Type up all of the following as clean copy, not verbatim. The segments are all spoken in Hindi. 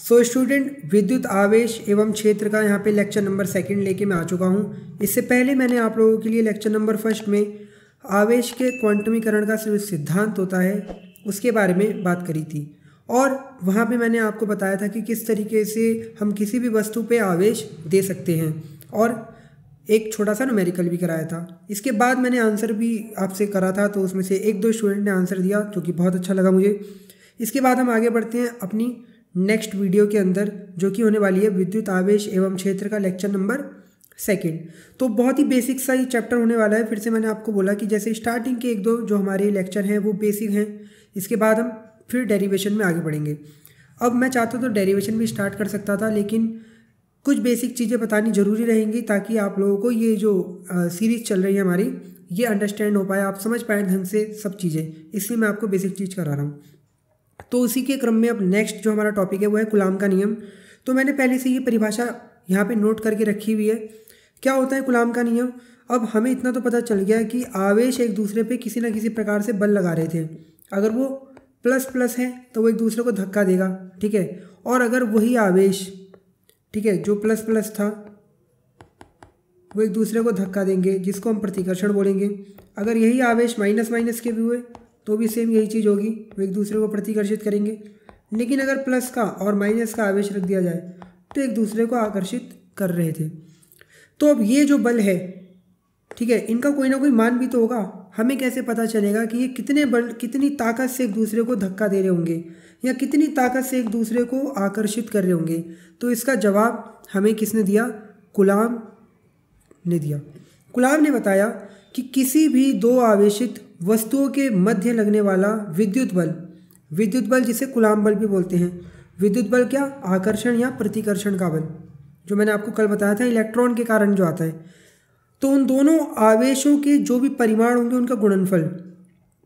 सो स्टूडेंट, विद्युत आवेश एवं क्षेत्र का यहाँ पे लेक्चर नंबर 2 लेके मैं आ चुका हूँ। इससे पहले मैंने आप लोगों के लिए लेक्चर नंबर 1 में आवेश के क्वांटमीकरण का जो सिद्धांत होता है उसके बारे में बात करी थी, और वहाँ पे मैंने आपको बताया था कि किस तरीके से हम किसी भी वस्तु पे आवेश दे सकते हैं, और एक छोटा सा न्यूमेरिकल भी कराया था। इसके बाद मैंने आंसर भी आपसे करा था, तो उसमें से 1-2 स्टूडेंट ने आंसर दिया जो कि बहुत अच्छा लगा मुझे। इसके बाद हम आगे बढ़ते हैं अपनी नेक्स्ट वीडियो के अंदर, जो कि होने वाली है विद्युत आवेश एवं क्षेत्र का लेक्चर नंबर 2। तो बहुत ही बेसिक सा ही चैप्टर होने वाला है। फिर से मैंने आपको बोला कि जैसे स्टार्टिंग के 1-2 जो हमारे लेक्चर हैं वो बेसिक हैं, इसके बाद हम फिर डेरिवेशन में आगे बढ़ेंगे। अब मैं चाहता तो डेरिवेशन भी स्टार्ट कर सकता था, लेकिन कुछ बेसिक चीज़ें बतानी ज़रूरी रहेंगी ताकि आप लोगों को ये जो सीरीज़ चल रही है हमारी, ये अंडरस्टैंड हो पाए, आप समझ पाएँ ढंग से सब चीज़ें, इसलिए मैं आपको बेसिक चीज़ करा रहा हूँ। तो उसी के क्रम में अब नेक्स्ट जो हमारा टॉपिक है वो है कूलाम का नियम। तो मैंने पहले से ये परिभाषा यहाँ पे नोट करके रखी हुई है। क्या होता है कूलाम का नियम? अब हमें इतना तो पता चल गया कि आवेश एक दूसरे पे किसी न किसी प्रकार से बल लगा रहे थे। अगर वो प्लस प्लस है तो वो एक दूसरे को धक्का देगा, ठीक है। और अगर वही आवेश, ठीक है, जो प्लस प्लस था वो एक दूसरे को धक्का देंगे, जिसको हम प्रतिकर्षण बोलेंगे। अगर यही आवेश माइनस माइनस के भी हुए तो भी सेम यही चीज़ होगी, वो एक दूसरे को प्रतिकर्षित करेंगे। लेकिन अगर प्लस का और माइनस का आवेश रख दिया जाए तो एक दूसरे को आकर्षित कर रहे थे। तो अब ये जो बल है, ठीक है, इनका कोई ना कोई मान भी तो होगा। हमें कैसे पता चलेगा कि ये कितने बल, कितनी ताकत से एक दूसरे को धक्का दे रहे होंगे या कितनी ताकत से एक दूसरे को आकर्षित कर रहे होंगे? तो इसका जवाब हमें किसने दिया? कूलाम ने दिया। कूलाम ने बताया कि किसी भी दो आवेशित वस्तुओं के मध्य लगने वाला विद्युत बल जिसे कूलाम बल भी बोलते हैं। विद्युत बल क्या? आकर्षण या प्रतिकर्षण का बल, जो मैंने आपको कल बताया था इलेक्ट्रॉन के कारण जो आता है। तो उन दोनों आवेशों के जो भी परिमाण होंगे उनका गुणनफल,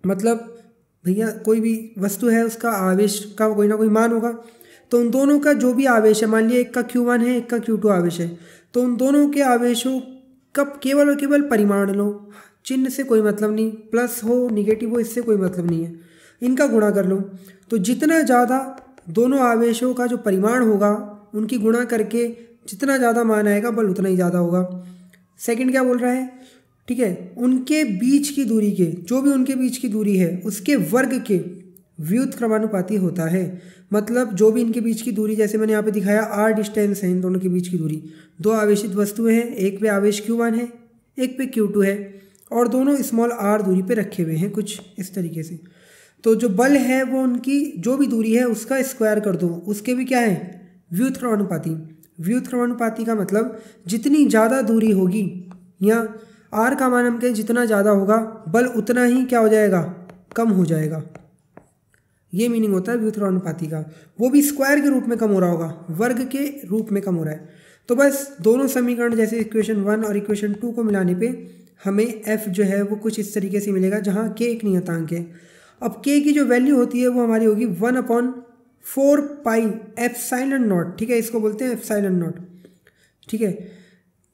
मतलब भैया कोई भी वस्तु है उसका आवेश का कोई ना कोई मान होगा। तो उन दोनों का जो भी आवेश है, मान लिया एक का Q1 है, एक का Q2 आवेश है, तो उन दोनों के आवेशों का केवल और केवल परिमाण लो, चिन्ह से कोई मतलब नहीं, प्लस हो निगेटिव हो इससे कोई मतलब नहीं है, इनका गुणा कर लो। तो जितना ज़्यादा दोनों आवेशों का जो परिमाण होगा उनकी गुणा करके जितना ज़्यादा मान आएगा बल उतना ही ज़्यादा होगा। सेकंड क्या बोल रहा है? ठीक है, उनके बीच की दूरी के, जो भी उनके बीच की दूरी है उसके वर्ग के व्युत्क्रमानुपाती होता है। मतलब जो भी इनके बीच की दूरी, जैसे मैंने यहाँ पे दिखाया r डिस्टेंस है इन दोनों के बीच की दूरी, दो आवेशित वस्तुएं हैं, एक पे आवेश Q1 है, एक पे Q2 है, और दोनों स्मॉल r दूरी पे रखे हुए हैं कुछ इस तरीके से। तो जो बल है वो उनकी जो भी दूरी है उसका स्क्वायर कर दो, उसके भी क्या है? व्युत्क्रमानुपाती। व्युत्क्रमानुपाती का मतलब जितनी ज़्यादा दूरी होगी या r का मान हम कहें जितना ज़्यादा होगा बल उतना ही क्या हो जाएगा? कम हो जाएगा। ये मीनिंग होता है व्युत्क्रमानुपाती का। वो भी स्क्वायर के रूप में कम हो रहा होगा, वर्ग के रूप में कम हो रहा है। तो बस दोनों समीकरण जैसे इक्वेशन 1 और इक्वेशन 2 को मिलाने पे हमें f जो है वो कुछ इस तरीके से मिलेगा, जहाँ k एक नियतांक है। अब k की जो वैल्यू होती है वो हमारी होगी 1/4 पाई एप्सिलॉन नॉट, ठीक है, इसको बोलते हैं एप्सिलॉन नॉट, ठीक है।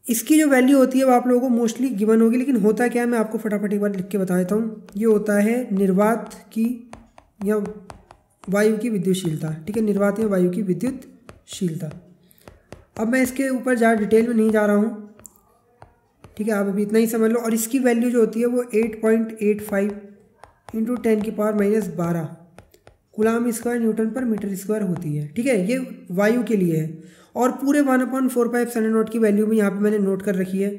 इसकी जो वैल्यू होती है वो आप लोगों को मोस्टली गिवन होगी, लेकिन होता क्या है मैं आपको फटाफट एक बार लिख के बता देता हूँ। ये होता है निर्वात की या वायु की विद्युतशीलता, ठीक है, निर्वात या वायु की विद्युतशीलता। अब मैं इसके ऊपर ज़्यादा डिटेल में नहीं जा रहा हूँ, ठीक है, आप अभी इतना ही समझ लो। और इसकी वैल्यू जो होती है वो 8.85 × 10⁻12 कूलाम स्क्वायर न्यूटन पर मीटर स्क्वायर होती है, ठीक है। ये वायु के लिए है। और पूरे 1/4 पाई एप्सिलॉन नॉट की वैल्यू भी यहाँ पे मैंने नोट कर रखी है,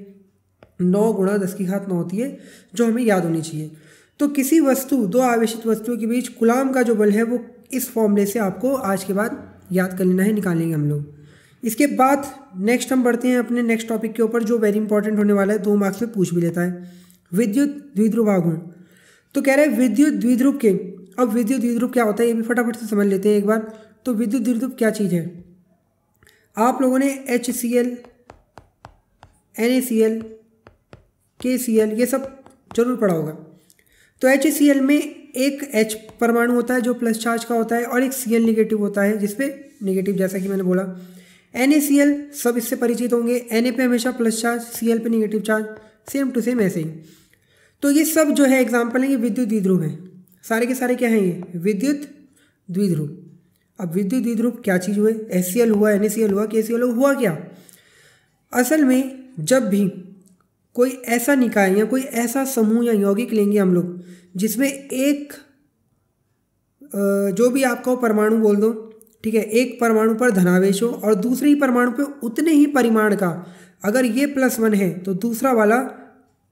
9 × 10⁹ होती है, जो हमें याद होनी चाहिए। तो किसी वस्तु, दो आवेशित वस्तुओं के बीच कूलाम का जो बल है वो इस फॉर्मूले से आपको आज के बाद याद कर लेना है, निकालेंगे हम लोग। इसके बाद नेक्स्ट हम बढ़ते हैं अपने नेक्स्ट टॉपिक के ऊपर, जो वेरी इंपॉर्टेंट होने वाला है, 2 मार्क्स में पूछ भी लेता है, विद्युत द्विध्रुव आघूर्ण। तो कह रहे हैं विद्युत द्विध्रुव के, अब विद्युत द्विध्रुव क्या होता है ये भी फटाफट से समझ लेते हैं एक बार। तो विद्युत द्विध्रुव क्या चीज़ है? आप लोगों ने HCl, NaCl, KCl ये सब जरूर पढ़ा होगा। तो HCl में एक H परमाणु होता है जो प्लस चार्ज का होता है, और एक Cl निगेटिव होता है जिसपे निगेटिव, जैसा कि मैंने बोला। NaCl सब इससे परिचित होंगे, Na पे हमेशा प्लस चार्ज, Cl पे negative charge, same to same ऐसे ही। तो ये सब जो है एग्जाम्पल है, ये विद्युत द्विध्रुव है, सारे के सारे क्या हैं? ये विद्युत द्विध्रुव। अब विद्युत द्विध्रुव क्या चीज़ हुए, HCl हुआ, NaCl हुआ, KCl हुआ क्या? असल में जब भी कोई ऐसा निकाय या कोई ऐसा समूह या यौगिक लेंगे हम लोग जिसमें एक जो भी आपका परमाणु बोल दो, ठीक है, एक परमाणु पर धनावेश हो और दूसरे ही परमाणु पे उतने ही परिमाण का, अगर ये +1 है तो दूसरा वाला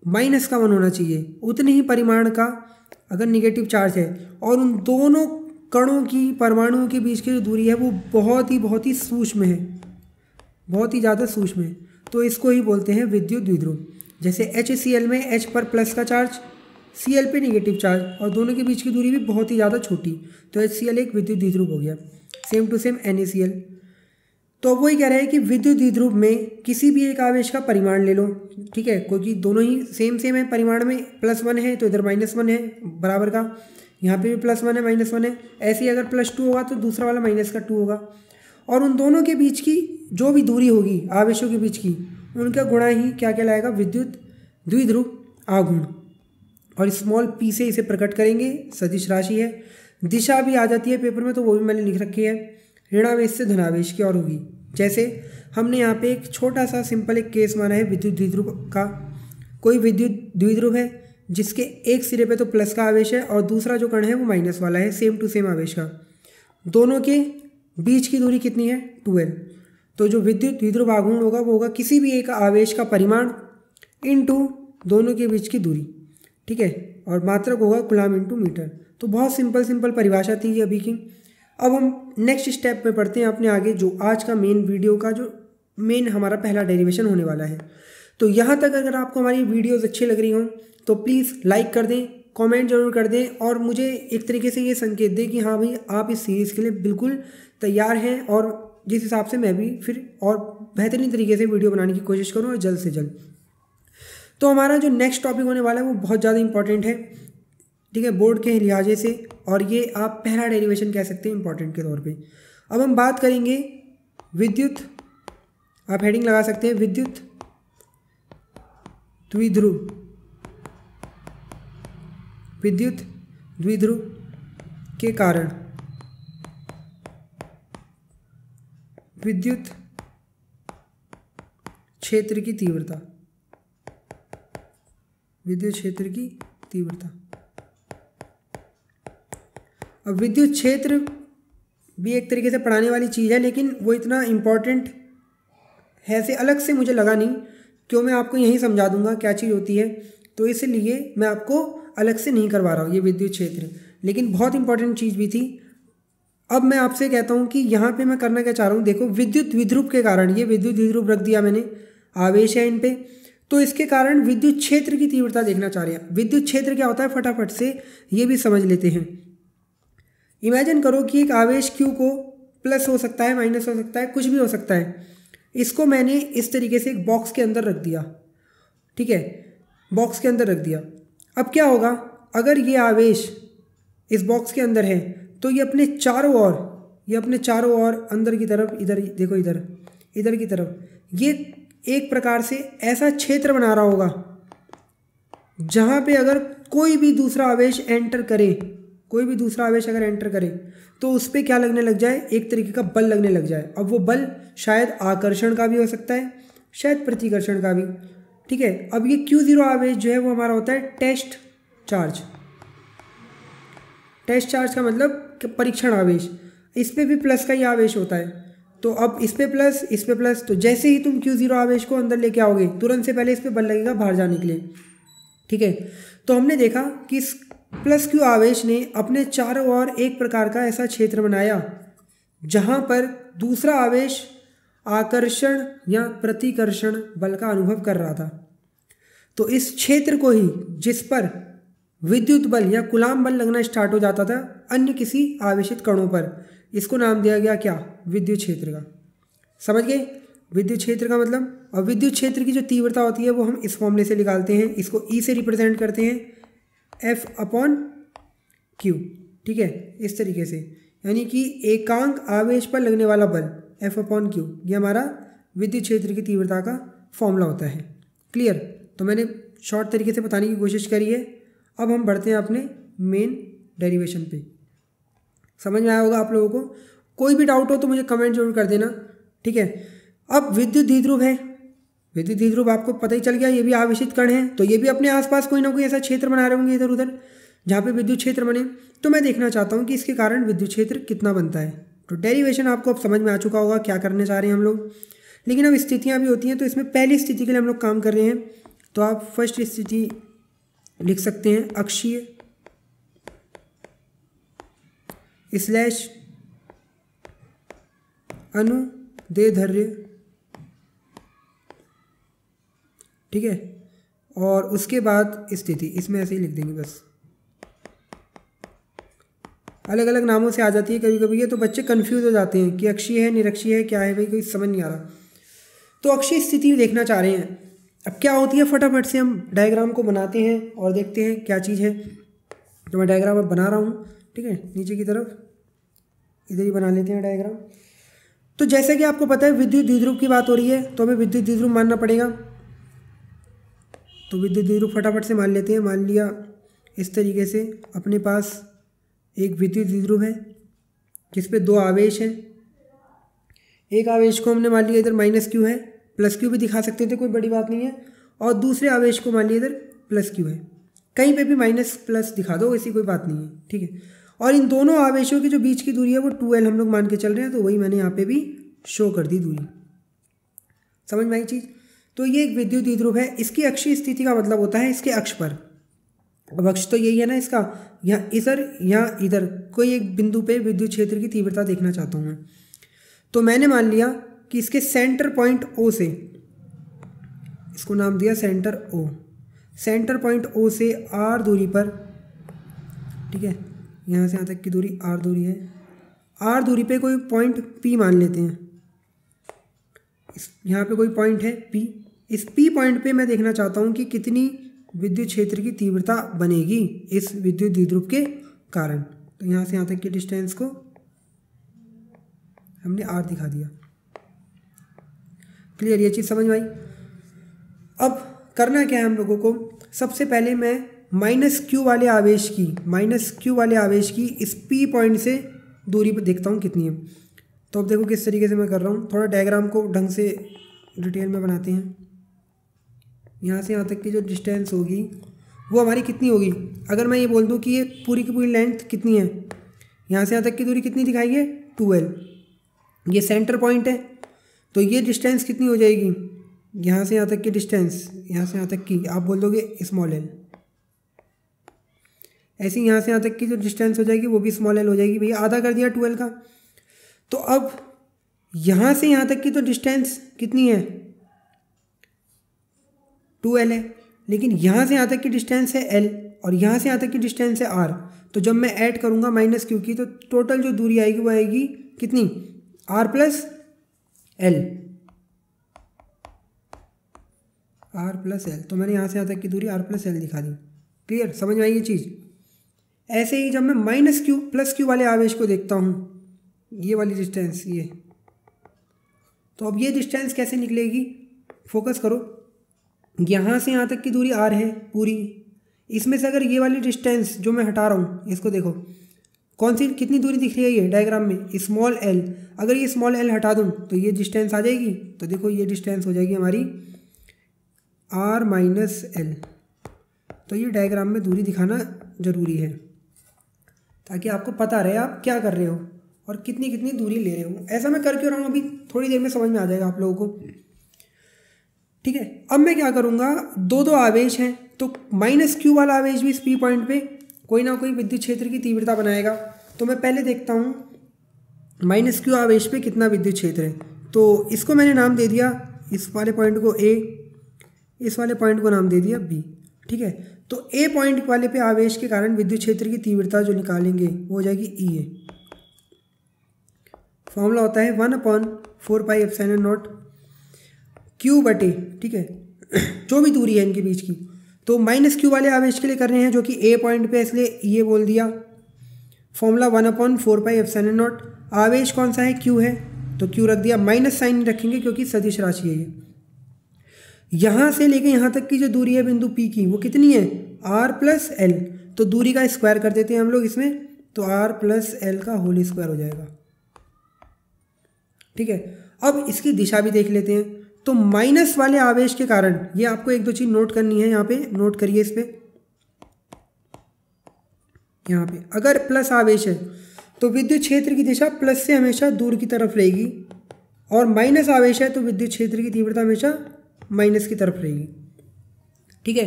-1 होना चाहिए, उतने ही परिमाण का अगर निगेटिव चार्ज है, और उन दोनों कणों की, परमाणुओं के बीच की जो दूरी है वो बहुत ही सूक्ष्म है, बहुत ही ज़्यादा सूक्ष्म है, तो इसको ही बोलते हैं विद्युत द्विध्रुव। जैसे HCl में H पर प्लस का चार्ज, Cl पे निगेटिव चार्ज, और दोनों के बीच की दूरी भी बहुत ही ज़्यादा छोटी, तो HCl एक विद्युत द्विध्रुव हो गया। Same to same NaCl। तो वही कह रहे हैं कि विद्युत द्विध्रुव में किसी भी एक आवेश का परिमाण ले लो, ठीक है, क्योंकि दोनों ही सेम है परिमाण में, +1 है तो इधर -1 है बराबर का, यहाँ पे भी +1 है -1 है, ऐसे ही अगर +2 होगा तो दूसरा वाला -2 होगा, और उन दोनों के बीच की जो भी दूरी होगी आवेशों के बीच की, उनका गुणा ही क्या कहलाएगा, विद्युत द्विध्रुव आघूर्ण। और स्मॉल p से इसे प्रकट करेंगे, सदिश राशि है, दिशा भी आ जाती है पेपर में तो वो भी मैंने लिख रखी है, ऋणावेश से धनावेश की ओर होगी। जैसे हमने यहाँ पे एक छोटा सा सिंपल एक केस माना है विद्युत द्विध्रुव का। कोई विद्युत द्विध्रुव है जिसके एक सिरे पे तो प्लस का आवेश है और दूसरा जो कण है वो माइनस वाला है, सेम टू सेम आवेश का, दोनों के बीच की दूरी कितनी है, 2L। तो जो विद्युत द्विध्रुव आघूर्ण होगा वो होगा किसी भी एक आवेश का परिमाण इनटू दोनों के बीच की दूरी, ठीक है, और मात्रक होगा कूलम इनटू मीटर। तो बहुत सिंपल परिभाषा थी ये अभी की। अब हम नेक्स्ट स्टेप पे पढ़ते हैं अपने आगे, जो आज का मेन वीडियो का जो मेन हमारा पहला डेरिवेशन होने वाला है। तो यहाँ तक अगर आपको हमारी वीडियोस अच्छी लग रही हों तो प्लीज़ लाइक कर दें, कमेंट जरूर कर दें, और मुझे एक तरीके से ये संकेत दें कि हाँ भाई आप इस सीरीज़ के लिए बिल्कुल तैयार हैं, और जिस हिसाब से मैं भी फिर और बेहतरीन तरीके से वीडियो बनाने की कोशिश करूँ और जल्द से जल्द। तो हमारा जो नेक्स्ट टॉपिक होने वाला है वो बहुत ज़्यादा इंपॉर्टेंट है, ठीक है, बोर्ड के लिहाजे से, और ये आप पहला डेरिवेशन कह सकते हैं इंपॉर्टेंट के तौर पे। अब हम बात करेंगे विद्युत, आप हेडिंग लगा सकते हैं, विद्युत द्विध्रुव, विद्युत द्विध्रुव के कारण विद्युत क्षेत्र की तीव्रता, विद्युत क्षेत्र की तीव्रता। अब विद्युत क्षेत्र भी एक तरीके से पढ़ाने वाली चीज़ है, लेकिन वो इतना इम्पॉर्टेंट है से अलग से मुझे लगा नहीं, क्यों, मैं आपको यहीं समझा दूंगा क्या चीज़ होती है, तो इसलिए मैं आपको अलग से नहीं करवा रहा हूँ ये विद्युत क्षेत्र, लेकिन बहुत इंपॉर्टेंट चीज़ भी थी। अब मैं आपसे कहता हूँ कि यहाँ पे मैं करना क्या चाह रहा हूँ, देखो विद्युत द्विध्रुव के कारण, ये विद्युत द्विध्रुव रख दिया मैंने, आवेश है इन पे, तो इसके कारण विद्युत क्षेत्र की तीव्रता देखना चाह रहे हैं। विद्युत क्षेत्र क्या होता है, फटाफट से ये भी समझ लेते हैं। इमेजिन करो कि एक आवेश Q को प्लस हो सकता है, माइनस हो सकता है, कुछ भी हो सकता है, इसको मैंने इस तरीके से एक बॉक्स के अंदर रख दिया, ठीक है, बॉक्स के अंदर रख दिया। अब क्या होगा, अगर ये आवेश इस बॉक्स के अंदर है तो ये अपने चारों ओर अंदर की तरफ, इधर देखो, इधर की तरफ, ये एक प्रकार से ऐसा क्षेत्र बना रहा होगा जहाँ पे अगर कोई भी दूसरा आवेश एंटर करे, कोई भी दूसरा आवेश अगर एंटर करे तो उस पर क्या लगने लग जाए, एक तरीके का बल लगने लग जाए। अब वो बल शायद आकर्षण का भी हो सकता है, शायद प्रतिकर्षण का भी, ठीक है। अब ये Q0 आवेश जो है वो हमारा होता है टेस्ट चार्ज। टेस्ट चार्ज का मतलब परीक्षण आवेश, इस पर भी प्लस का ही आवेश होता है। तो अब इस पे प्लस, तो जैसे ही तुम Q0 आवेश को अंदर लेके आओगे तुरंत से पहले इस पे बल लगेगा बाहर जाने के लिए, ठीक है। तो हमने देखा कि इस प्लस Q आवेश ने अपने चारों ओर एक प्रकार का ऐसा क्षेत्र बनाया जहां पर दूसरा आवेश आकर्षण या प्रतिकर्षण बल का अनुभव कर रहा था। तो इस क्षेत्र को ही, जिस पर विद्युत बल या कूलम बल लगना स्टार्ट हो जाता था अन्य किसी आवेशित कणों पर, इसको नाम दिया गया क्या, विद्युत क्षेत्र का। समझ गए विद्युत क्षेत्र का मतलब। और विद्युत क्षेत्र की जो तीव्रता होती है वो हम इस फॉर्मूले से निकालते हैं, इसको E से रिप्रेजेंट करते हैं, F/Q, ठीक है, इस तरीके से, यानी कि एकांक आवेश पर लगने वाला बल F/Q, ये हमारा विद्युत क्षेत्र की तीव्रता का फॉर्मूला होता है। क्लियर। तो मैंने शॉर्ट तरीके से बताने की कोशिश करी है। अब हम बढ़ते हैं अपने मेन डेरिवेशन पे। समझ में आया होगा आप लोगों को। कोई भी डाउट हो तो मुझे कमेंट जरूर कर देना, ठीक है। अब विद्युत द्विध्रुव है, विद्युत द्विध्रुव आपको पता ही चल गया, ये भी आवेशित कण है, तो ये भी अपने आसपास कोई ना कोई ऐसा क्षेत्र बना रहे होंगे इधर उधर जहाँ पे विद्युत क्षेत्र बने। तो मैं देखना चाहता हूँ कि इसके कारण विद्युत क्षेत्र कितना बनता है। तो डेरिवेशन आपको अब समझ में आ चुका होगा क्या करने चाह रहे हैं हम लोग, लेकिन अब स्थितियाँ भी होती हैं। तो इसमें पहली स्थिति के लिए हम लोग काम कर रहे हैं, तो आप फर्स्ट स्थिति लिख सकते हैं अक्षीय स्लैश अनुदैर्ध्य, ठीक है। और उसके बाद स्थिति इसमें ऐसे ही लिख देंगे बस, अलग अलग नामों से आ जाती है कभी कभी ये, तो बच्चे कंफ्यूज हो जाते हैं कि अक्षीय है निरक्षीय है क्या है, भाई कोई समझ नहीं आ रहा। तो अक्षीय स्थिति देखना चाह रहे हैं। अब क्या होती है, फटाफट से हम डायग्राम को बनाते हैं और देखते हैं क्या चीज़ है। तो मैं डायग्राम अब बना रहा हूँ, ठीक है, नीचे की तरफ इधर ही बना लेते हैं डायग्राम। तो जैसे कि आपको पता है विद्युत द्विध्रुव की बात हो रही है, तो हमें विद्युत द्विध्रुव मानना पड़ेगा। तो विद्युत द्विध्रुव फटाफट से मान लेते हैं। मान लिया इस तरीके से, अपने पास एक विद्युत द्विध्रुव है जिस पे दो आवेश हैं। एक आवेश को हमने मान लिया इधर -q है, +q भी दिखा सकते थे, कोई बड़ी बात नहीं है। और दूसरे आवेश को मान लिया इधर +q है, कहीं पे भी माइनस दिखा दो, ऐसी कोई बात नहीं है, ठीक है। और इन दोनों आवेशों के जो बीच की दूरी है वो 2l हम लोग मान के चल रहे हैं, तो वही मैंने यहाँ पे भी शो कर दी दूरी। समझ में आई चीज़। तो ये एक विद्युत द्विध्रुव है, इसकी अक्षीय स्थिति का मतलब होता है इसके अक्ष पर। अब अक्ष तो यही है ना इसका, यहाँ इधर कोई एक बिंदु पे विद्युत क्षेत्र की तीव्रता देखना चाहता हूँ मैं। तो मैंने मान लिया कि इसके सेंटर पॉइंट O से, इसको नाम दिया centre O, centre point O से r दूरी पर, ठीक है, यहाँ से यहाँ तक की दूरी r दूरी है। r दूरी पे कोई पॉइंट P मान लेते हैं, यहाँ पे कोई पॉइंट है P। इस P पॉइंट पे मैं देखना चाहता हूँ कि कितनी विद्युत क्षेत्र की तीव्रता बनेगी इस विद्युत द्विध्रुव के कारण। तो यहाँ से यहाँ तक की डिस्टेंस को हमने r दिखा दिया। क्लियर, ये चीज़ समझ में आई। अब करना क्या है हम लोगों को, सबसे पहले मैं -q वाले आवेश की इस P पॉइंट से दूरी पर देखता हूँ कितनी है। तो अब देखो किस तरीके से मैं कर रहा हूँ, थोड़ा डायग्राम को ढंग से डिटेल में बनाते हैं। यहाँ से यहाँ तक की जो डिस्टेंस होगी वो हमारी कितनी होगी, अगर मैं ये बोल दूँ कि ये पूरी की पूरी लेंथ कितनी है, यहाँ से यहाँ तक की दूरी कितनी दिखाई है 2l, ये सेंटर पॉइंट है, तो ये डिस्टेंस कितनी हो जाएगी, यहाँ से यहाँ तक की डिस्टेंस, यहाँ से यहाँ तक की आप बोल दोगे स्मॉल l। ऐसे ही यहाँ से यहाँ तक की जो डिस्टेंस हो जाएगी वो भी स्मॉल l हो जाएगी, भैया आधा कर दिया 2l का। तो अब यहाँ से यहाँ तक की तो डिस्टेंस कितनी है 2l है, लेकिन यहाँ से यहाँ तक की डिस्टेंस है l और यहाँ से यहाँ तक की डिस्टेंस है r। तो जब मैं ऐड करूँगा -q की, तो टोटल जो दूरी आएगी वो आएगी कितनी, r + l। तो मैंने यहाँ से यहाँ तक की दूरी r + l दिखा दी। क्लियर, समझ में आई ये चीज़। ऐसे ही जब मैं -q +q वाले आवेश को देखता हूँ, ये वाली डिस्टेंस ये, तो अब ये डिस्टेंस कैसे निकलेगी, फोकस करो। यहाँ से यहाँ तक की दूरी r है पूरी, इसमें से अगर ये वाली डिस्टेंस जो मैं हटा रहा हूँ इसको देखो, कौन सी कितनी दूरी दिख रही है ये डायग्राम में, स्मॉल l। अगर ये स्मॉल l हटा दूँ तो ये डिस्टेंस आ जाएगी, तो देखो ये डिस्टेंस हो जाएगी हमारी r - l। तो ये डायग्राम में दूरी दिखाना ज़रूरी है ताकि आपको पता रहे आप क्या कर रहे हो और कितनी कितनी दूरी ले रहे हो। ऐसा मैं कर क्यों रहा हूँ, अभी थोड़ी देर में समझ में आ जाएगा आप लोगों को, ठीक है। अब मैं क्या करूँगा, दो आवेश हैं, तो -q वाला आवेश भी इस P पॉइंट पे कोई ना कोई विद्युत क्षेत्र की तीव्रता बनाएगा। तो मैं पहले देखता हूँ -q आवेश पे कितना विद्युत क्षेत्र है। तो इसको मैंने नाम दे दिया, इस वाले पॉइंट को A, इस वाले पॉइंट को नाम दे दिया B, ठीक है। तो A पॉइंट वाले पे आवेश के कारण विद्युत क्षेत्र की तीव्रता जो निकालेंगे वो हो जाएगी EA। फॉर्मूला होता है 1/4πε0 Q/A, ठीक है, जो भी दूरी है इनके बीच की। तो -q वाले आवेश के लिए कर रहे हैं जो कि A पॉइंट पे, इसलिए ये बोल दिया। फॉर्मूला 1/4πε0, आवेश कौन सा है, Q है, तो Q रख दिया, माइनस साइन रखेंगे क्योंकि सदिश राशि है ये। यहाँ से लेके यहाँ तक की जो दूरी है बिंदु P की वो कितनी है, r + l। तो दूरी का स्क्वायर कर देते हैं हम लोग इसमें, तो r + l का होल स्क्वायर हो जाएगा। ठीक है, अब इसकी दिशा भी देख लेते हैं। तो माइनस वाले आवेश के कारण, ये आपको एक दो चीज़ नोट करनी है, यहाँ पे नोट करिए इस पर। यहाँ पे अगर प्लस आवेश है तो विद्युत क्षेत्र की दिशा प्लस से हमेशा दूर की तरफ रहेगी, और माइनस आवेश है तो विद्युत क्षेत्र की तीव्रता हमेशा माइनस की तरफ रहेगी। ठीक है,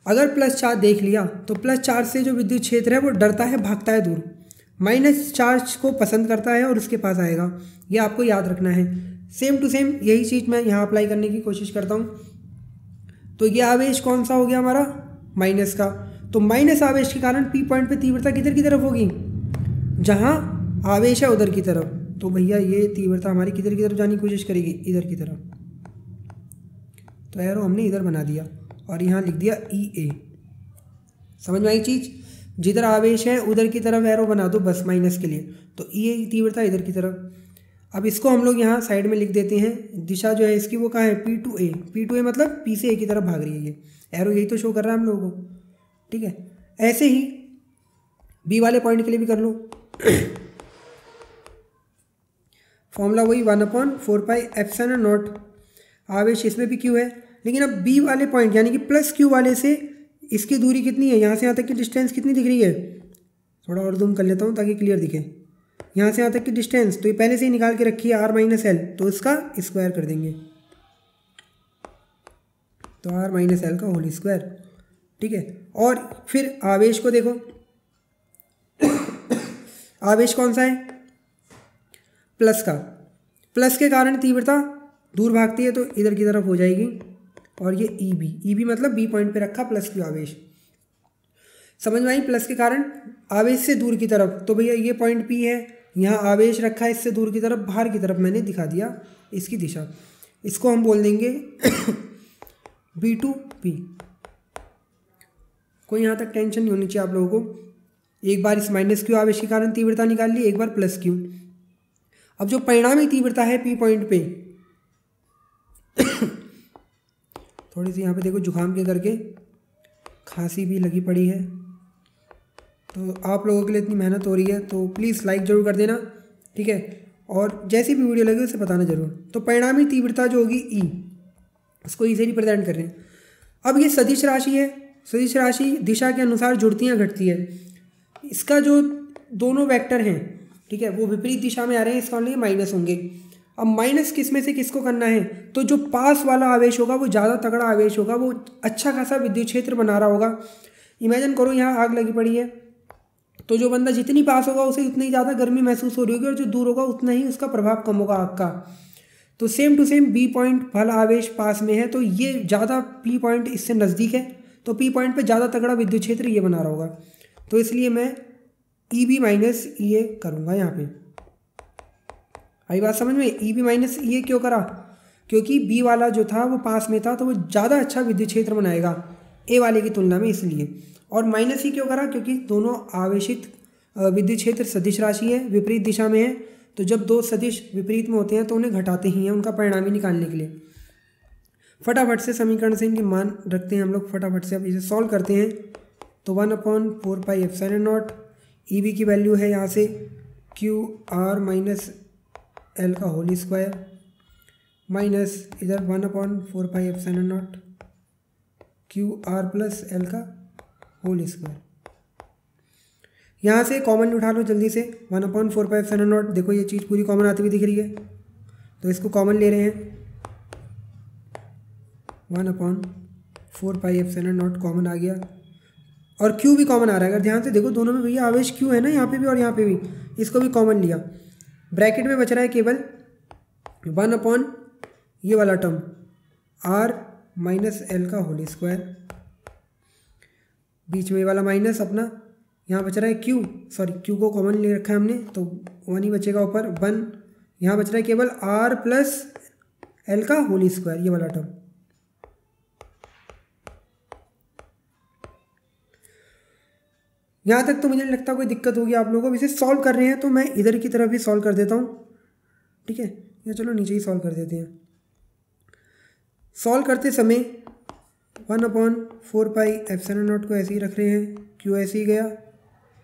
अगर प्लस चार्ज देख लिया तो प्लस चार्ज से जो विद्युत क्षेत्र है वो डरता है, भागता है दूर, माइनस चार्ज को पसंद करता है और उसके पास आएगा। ये आपको याद रखना है। सेम टू सेम यही चीज़ मैं यहाँ अप्लाई करने की कोशिश करता हूँ। तो ये आवेश कौन सा हो गया हमारा, माइनस का। तो माइनस आवेश के कारण पी पॉइंट पे तीव्रता किधर की तरफ होगी, जहाँ आवेश है उधर की तरफ। तो भैया ये तीव्रता हमारी किधर की तरफ जाने की कोशिश करेगी, इधर की तरफ। तो एरो हमने इधर बना दिया और यहाँ लिख दिया ई ए। समझ में आई चीज़, जिधर आवेश है उधर की तरफ एरो बना दो बस माइनस के लिए। तो ई ए की तीव्रता इधर की तरफ। अब इसको हम लोग यहाँ साइड में लिख देते हैं। दिशा जो है इसकी वो कहाँ है, P to A. P to A मतलब पी से ए की तरफ भाग रही है। ये एरो यही तो शो कर रहा है हम लोगों को। ठीक है, ऐसे ही बी वाले पॉइंट के लिए भी कर लो। फॉर्मूला वही 1/4πε0। आवेश इसमें भी क्यू है, लेकिन अब बी वाले पॉइंट यानी कि प्लस क्यू वाले से इसकी दूरी कितनी है, यहाँ से यहाँ तक की डिस्टेंस कितनी दिख रही है। थोड़ा और जूम कर लेता हूँ ताकि क्लियर दिखे। यहाँ से यहाँ तक की डिस्टेंस तो ये पहले से ही निकाल के रखी है, r-l, तो इसका स्क्वायर कर देंगे, तो r-l का होल स्क्वायर। ठीक है, और फिर आवेश को देखो, आवेश कौन सा है, प्लस का। प्लस के कारण तीव्रता दूर भागती है तो इधर की तरफ हो जाएगी। और ये ई बी मतलब बी पॉइंट पे रखा प्लस क्यू आवेश। समझ में आई, प्लस के कारण आवेश से दूर की तरफ। तो भैया ये पॉइंट पी है, यहाँ आवेश रखा है इससे दूर की तरफ, बाहर की तरफ मैंने दिखा दिया इसकी दिशा। इसको हम बोल देंगे बी टू पी। कोई यहाँ तक टेंशन नहीं होनी चाहिए आप लोगों को। एक बार इस माइनस क्यू आवेश के कारण तीव्रता निकाल ली, एक बार प्लस क्यू। अब जो परिणामी तीव्रता है पी पॉइंट पे थोड़ी सी यहाँ पे देखो जुकाम के करके खांसी भी लगी पड़ी है, तो आप लोगों के लिए इतनी मेहनत हो रही है तो प्लीज़ लाइक ज़रूर कर देना। ठीक है, और जैसी भी वीडियो लगे उसे बताना ज़रूर। तो परिणामी तीव्रता जो होगी ई, उसको ई से रिप्रेजेंट कर रहे हैं। अब ये सदिश राशि है, सदिश राशि दिशा के अनुसार जुड़ती है घटती है। इसका जो दोनों वेक्टर हैं, ठीक है, वो विपरीत दिशा में आ रहे हैं, इसका लिए माइनस होंगे। अब माइनस किस में से किसको करना है, तो जो पास वाला आवेश होगा वो ज़्यादा तगड़ा आवेश होगा, वो अच्छा खासा विद्युत क्षेत्र बना रहा होगा। इमेजिन करो यहाँ आग लगी पड़ी है, तो जो बंदा जितनी पास होगा उसे उतनी ज़्यादा गर्मी महसूस हो रही होगी, और जो दूर होगा उतना ही उसका प्रभाव कम होगा आग का। तो same to same B point वाला आवेश पास में है तो ये ज़्यादा पी पॉइंट इससे नज़दीक है, तो पी पॉइंट पे ज़्यादा तगड़ा विद्युत क्षेत्र ये बना रहा होगा। तो इसलिए मैं ई बी माइनस ई ए करूँगा यहाँ पे। आई बात समझ में, ई बी माइनस ई ए क्यों करा, क्योंकि बी वाला जो था वो पास में था तो वो ज़्यादा अच्छा विद्युत क्षेत्र बनाएगा ए वाले की तुलना में, इसलिए। और माइनस ही क्यों करा, क्योंकि दोनों आवेशित विद्युत क्षेत्र सदिश राशि है, विपरीत दिशा में है, तो जब दो सदिश विपरीत में होते हैं तो उन्हें घटाते ही हैं उनका परिणामी निकालने के लिए। फटाफट से समीकरण से इनके मान रखते हैं हम लोग, फटाफट से अब इसे सॉल्व करते हैं। तो 1/4πε0, ई बी की वैल्यू है यहाँ से QR-L का होल स्क्वायर, माइनस इधर 1/4πε0 QR+L का होल स्क्वायर। यहाँ से कॉमन उठा लो जल्दी से, 1/4πε0। देखो ये चीज़ पूरी कॉमन आती हुई दिख रही है, तो इसको कॉमन ले रहे हैं। 1/4πε0 कॉमन आ गया, और Q भी कॉमन आ रहा है। अगर ध्यान से देखो दोनों में भैया आवेश Q है ना, यहाँ पे भी और यहाँ पे भी, इसको भी कॉमन लिया। ब्रैकेट में बच रहा है केवल 1/, ये वाला टर्म R-L का होल स्क्वायर, बीच में ये वाला माइनस अपना, यहाँ बच रहा है Q को कॉमन ले रखा है हमने, तो 1 ही बचेगा ऊपर 1। यहाँ बच रहा है केवल R+L का होल स्क्वायर, ये वाला टर्म। यहाँ तक तो मुझे नहीं लगता कोई दिक्कत होगी आप लोगों को। इसे सॉल्व कर रहे हैं तो मैं इधर की तरफ भी सॉल्व कर देता हूँ, ठीक है, या चलो नीचे ही सॉल्व कर देते हैं। सॉल्व करते समय 1/4πε0 को ऐसे ही रख रहे हैं, Q ऐसे ही गया,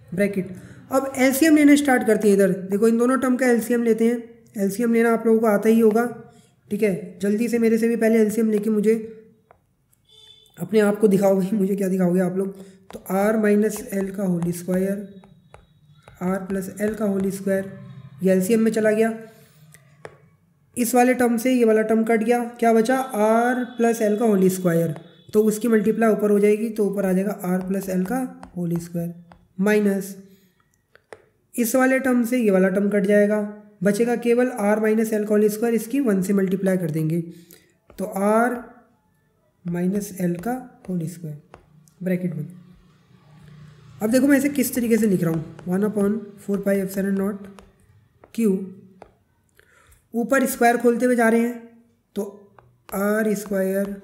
ब्रैकेट। अब एलसीएम लेना स्टार्ट करते हैं। इधर देखो इन दोनों टर्म का एलसीएम लेते हैं, एलसीएम लेना आप लोगों को आता ही होगा, ठीक है। जल्दी से मेरे से भी पहले एलसीएम लेके मुझे अपने आप को दिखाओगे, मुझे क्या दिखाओगे आप लोग। तो आर माइनस एल का whole square, R plus L का होल स्क्वायर, ये एलसीएम में चला गया। इस वाले टर्म से ये वाला टर्म कट गया, क्या बचा, आर प्लस एल का होल स्क्वायर, तो उसकी मल्टीप्लाई ऊपर हो जाएगी, तो ऊपर आ जाएगा आर प्लस एल का होल स्क्वायर माइनस इस वाले टर्म से ये वाला टर्म कट जाएगा, बचेगा केवल आर माइनस एल का होल स्क्वायर, इसकी 1 से मल्टीप्लाई कर देंगे, तो आर माइनस एल का होल स्क्वायर ब्रैकेट में। अब देखो मैं इसे किस तरीके से लिख रहा हूँ, 1/4πε0 क्यू, ऊपर स्क्वायर खोलते हुए जा रहे हैं, तो R square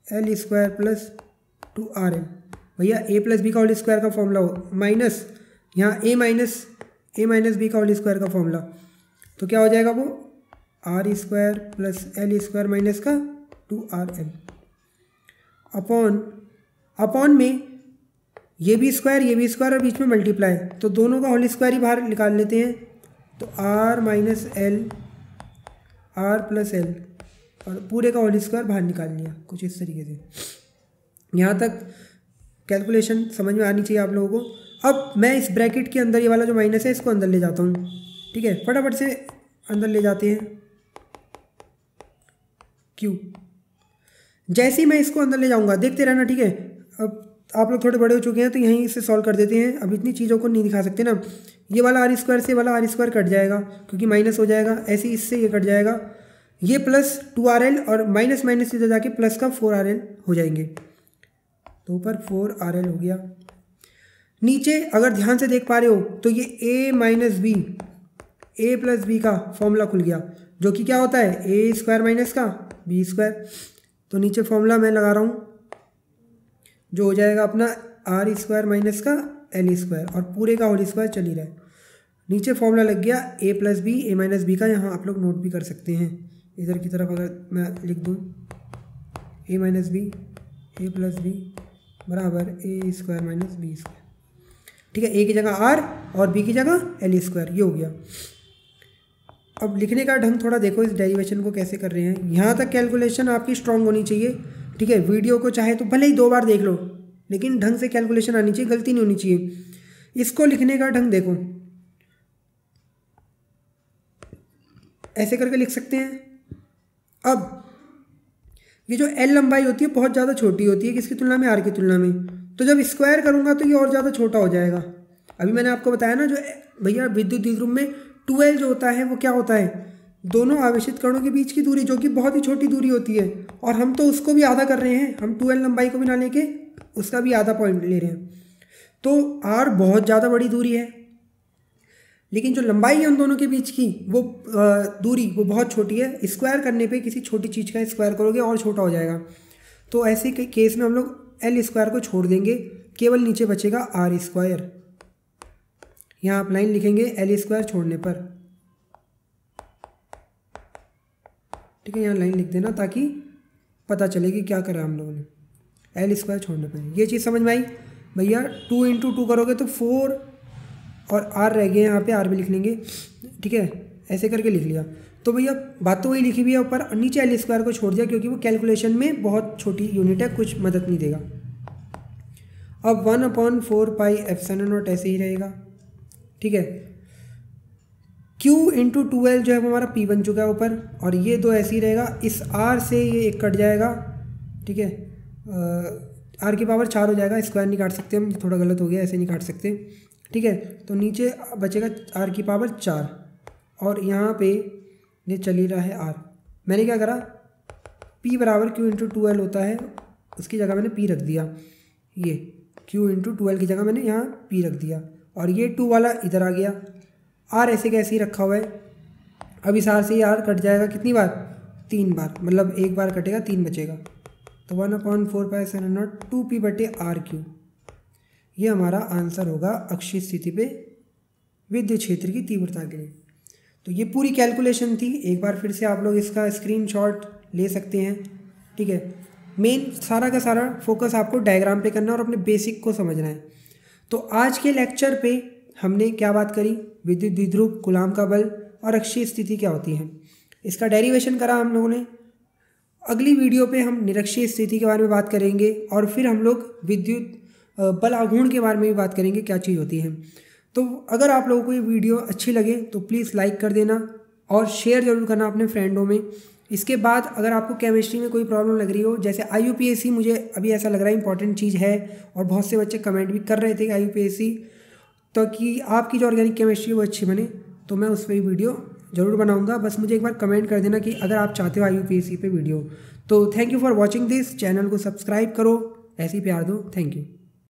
L square plus 2RL, भैया ए प्लस बी का होल स्क्वायर का फॉर्मूला हो, माइनस यहाँ ए माइनस बी का होल स्क्वायर का फॉर्मूला, तो क्या हो जाएगा वो R square plus L square minus का 2RL अपॉन में ये भी स्क्वायर और बीच में मल्टीप्लाई, तो दोनों का होल स्क्वायर ही बाहर निकाल लेते हैं, तो R minus L R plus L और पूरे का होल स्क्वायर बाहर निकाल लिया, कुछ इस तरीके से। यहाँ तक कैलकुलेशन समझ में आनी चाहिए आप लोगों को। अब मैं इस ब्रैकेट के अंदर ये वाला जो माइनस है इसको अंदर ले जाता हूँ, ठीक है, फटाफट से अंदर ले जाते हैं क्यू। जैसे ही मैं इसको अंदर ले जाऊँगा देखते रहना, ठीक है। अब आप लोग थोड़े बड़े हो चुके हैं तो यहीं से सॉल्व कर देते हैं, अब इतनी चीज़ों को नहीं दिखा सकते ना। ये वाला आर स्क्वायर से वाला आर स्क्वायर कट जाएगा क्योंकि माइनस हो जाएगा, ऐसे ही इससे ये कट जाएगा, ये प्लस 2RL और माइनस माइनस इधर जाके प्लस का 4RL हो जाएंगे, तो ऊपर 4RL हो गया। नीचे अगर ध्यान से देख पा रहे हो तो ये a minus B, A plus B का फॉर्मूला खुल गया, जो कि क्या होता है ए स्क्वायर माइनस का बी स्क्वायर। तो नीचे फॉर्मूला मैं लगा रहा हूँ जो हो जाएगा अपना आर स्क्वायर माइनस का एल स्क्वायर और पूरे का होल स्क्वायर चल ही रहा है। नीचे फॉर्मूला लग गया ए प्लस बी ए माइनस बी का, यहाँ आप लोग नोट भी कर सकते हैं इधर की तरफ। अगर मैं लिख दूँ ए minus B A plus B बराबर ए स्क्वायर माइनस बी स्क्वायर, ठीक है, ए की जगह आर और बी की जगह एल स्क्वायर, ये हो गया। अब लिखने का ढंग थोड़ा देखो इस डेरिवेशन को कैसे कर रहे हैं। यहाँ तक कैलकुलेशन आपकी स्ट्रांग होनी चाहिए, ठीक है। वीडियो को चाहे तो भले ही 2 बार देख लो, लेकिन ढंग से कैलकुलेशन आनी चाहिए, गलती नहीं होनी चाहिए। इसको लिखने का ढंग देखो, ऐसे करके लिख सकते हैं। अब ये जो एल लंबाई होती है बहुत ज़्यादा छोटी होती है किसकी तुलना में, आर की तुलना में, तो जब स्क्वायर करूँगा तो ये और ज़्यादा छोटा हो जाएगा। अभी मैंने आपको बताया ना जो भैया विद्युत द्विध्रुव में 2L जो होता है वो क्या होता है, दोनों आवेशित कणों के बीच की दूरी, जो कि बहुत ही छोटी दूरी होती है, और हम तो उसको भी आधा कर रहे हैं, हम 2L लंबाई को भी ना लेके उसका भी आधा पॉइंट ले रहे हैं। तो आर बहुत ज़्यादा बड़ी दूरी है, लेकिन जो लंबाई है उन दोनों के बीच की वो दूरी वो बहुत छोटी है। स्क्वायर करने पे किसी छोटी चीज़ का स्क्वायर करोगे और छोटा हो जाएगा, तो ऐसे केस में हम लोग एल स्क्वायर को छोड़ देंगे, केवल नीचे बचेगा आर स्क्वायर। यहाँ आप लाइन लिखेंगे एल स्क्वायर छोड़ने पर, ठीक है, यहाँ लाइन लिख देना ताकि पता चले कि क्या करा हम लोगों ने, एल स्क्वायर छोड़ने पर। ये चीज़ समझ में आई भैया। 2 × 2 करोगे तो 4 और आर रह गए, यहाँ पे आर भी लिख लेंगे, ठीक है, ऐसे करके लिख लिया। तो भैया बात तो वही लिखी हुई है ऊपर, नीचे एल स्क्वायर को छोड़ दिया क्योंकि वो कैलकुलेशन में बहुत छोटी यूनिट है, कुछ मदद नहीं देगा। अब 1/4πε0 ऐसे ही रहेगा, ठीक है। Q × 2L जो है वो हमारा P बन चुका है ऊपर, और ये 2 ऐसे ही रहेगा। इस R से ये एक कट जाएगा, ठीक है, R की पावर 4 हो जाएगा, स्क्वायर नहीं काट सकते हम, थोड़ा गलत हो गया, ऐसे नहीं काट सकते, ठीक है। तो नीचे बचेगा R की पावर 4 और यहाँ पे ये चल ही रहा है R। मैंने क्या करा, P बराबर Q × 2L होता है, उसकी जगह मैंने P रख दिया, ये Q × 2L की जगह मैंने यहाँ P रख दिया, और ये 2 वाला इधर आ गया। R ऐसे कैसे ही रखा हुआ है। अब इस R से R कट जाएगा कितनी बार, 3 बार, मतलब एक बार कटेगा 3 बचेगा, तो 1/4πε0 2P/r3। ये हमारा आंसर होगा अक्षीय स्थिति पे विद्युत क्षेत्र की तीव्रता के लिए। तो ये पूरी कैलकुलेशन थी, एक बार फिर से आप लोग इसका स्क्रीनशॉट ले सकते हैं, ठीक है। मेन सारा का सारा फोकस आपको डायग्राम पे करना और अपने बेसिक को समझना है। तो आज के लेक्चर पे हमने क्या बात करी, विद्युत द्विध्रुव, कूलाम का बल, और अक्षीय स्थिति क्या होती है, इसका डेरिवेशन करा हम लोगों ने। अगली वीडियो पे हम निरक्षीय स्थिति के बारे में बात करेंगे और फिर हम लोग विद्युत बल आघूर्ण के बारे में भी बात करेंगे, क्या चीज़ होती है। तो अगर आप लोगों को ये वीडियो अच्छी लगे तो प्लीज़ लाइक कर देना और शेयर ज़रूर करना अपने फ्रेंडों में। इसके बाद अगर आपको केमिस्ट्री में कोई प्रॉब्लम लग रही हो, जैसे IUPAC मुझे अभी ऐसा लग रहा है इंपॉर्टेंट चीज़ है और बहुत से बच्चे कमेंट भी कर रहे थे कि IUPAC, तो कि आपकी जो ऑर्गेनिक केमिस्ट्री वो अच्छी बने, तो मैं उस पर वीडियो ज़रूर बनाऊंगा। बस मुझे एक बार कमेंट कर देना कि अगर आप चाहते हो IUPAC पे वीडियो। तो thank you for watching this, channel को सब्सक्राइब करो, ऐसे ही प्यार दो, थैंक यू।